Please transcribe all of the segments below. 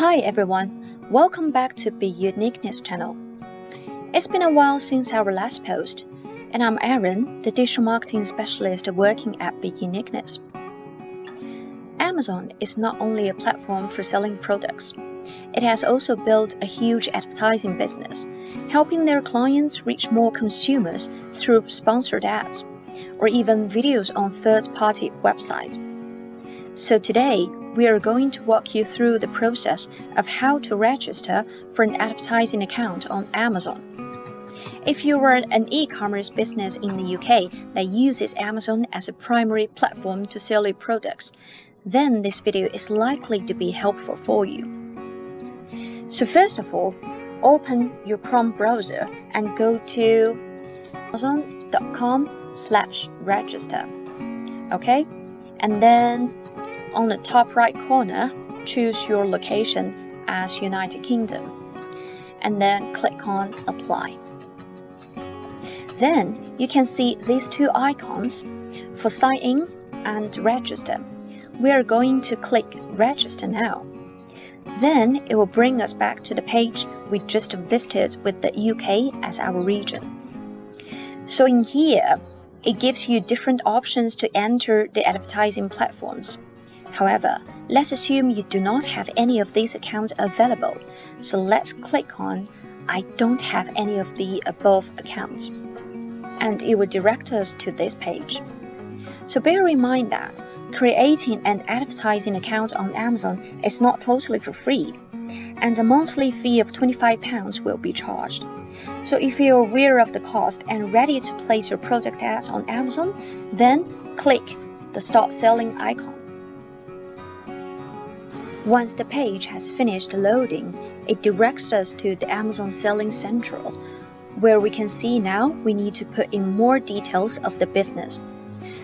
Hi everyone, welcome back to Be Uniqueness channel. It's been a while since our last post, and I'm Erin, the digital marketing specialist working at Be Uniqueness. Amazon is not only a platform for selling products, it has also built a huge advertising business, helping their clients reach more consumers through sponsored ads, or even videos on third-party websites. So today, we are going to walk you through the process of how to register for an advertising account on Amazon. If you are an e-commerce business in the UK that uses Amazon as a primary platform to sell your products, then this video is likely to be helpful for you. So first of all, open your Chrome browser and go to amazon.com/register. Okay? And then on the top right corner, choose your location as United Kingdom, and then click on Apply. Then you can see these two icons for Sign In and Register. We are going to click Register now. Then it will bring us back to the page we just visited with the UK as our region. So in here, it gives you different options to enter the advertising platforms. However, let's assume you do not have any of these accounts available, so let's click on I don't have any of the above accounts, and it will direct us to this page. So bear in mind that creating an advertising account on Amazon is not totally for free, and a monthly fee of £25 will be charged. So if you're aware of the cost and ready to place your product ads on Amazon, then click the Start Selling icon. Once the page has finished loading, it directs us to the Amazon Selling Central, where we can see now we need to put in more details of the business.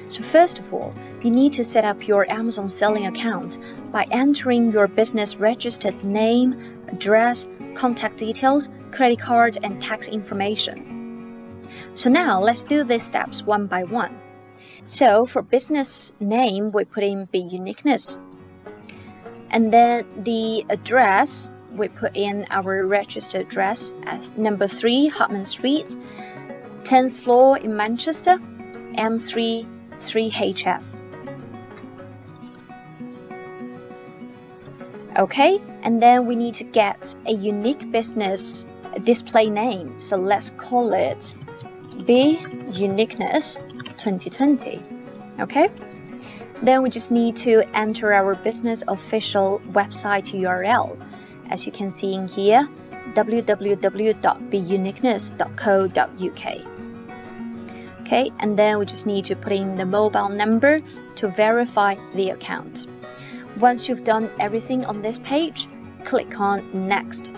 So first of all, you need to set up your Amazon Selling account by entering your business registered name, address, contact details, credit card, and tax information. So now let's do these steps one by one. So for business name, we put in Be Uniqueness. And then the address, we put in our registered address as number 3 Hartman Street, 10th floor in Manchester, M3 3HF. Okay, and then we need to get a unique business display name. So let's call it Be Uniqueness 2020. Okay? Then we just need to enter our business official website URL. As you can see in here, www.beuniqueness.co.uk. Okay, and then we just need to put in the mobile number to verify the account. Once you've done everything on this page, click on Next.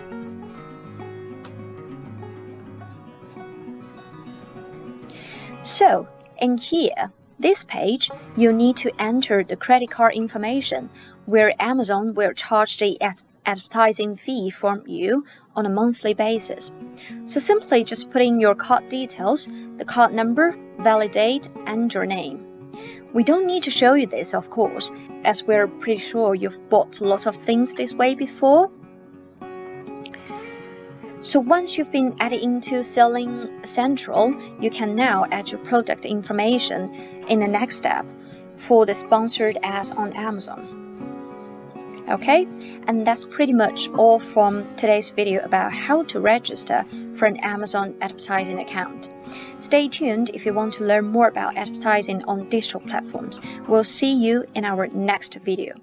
So, in here, this page, you need to enter the credit card information, where Amazon will charge the advertising fee from you on a monthly basis. So simply just put in your card details, the card number, valid date, and your name. We don't need to show you this, of course, as we're pretty sure you've bought lots of things this way before. So once you've been added into Selling Central, you can now add your product information in the next step for the sponsored ads on Amazon. Okay, and that's pretty much all from today's video about how to register for an Amazon advertising account. Stay tuned if you want to learn more about advertising on digital platforms. We'll see you in our next video.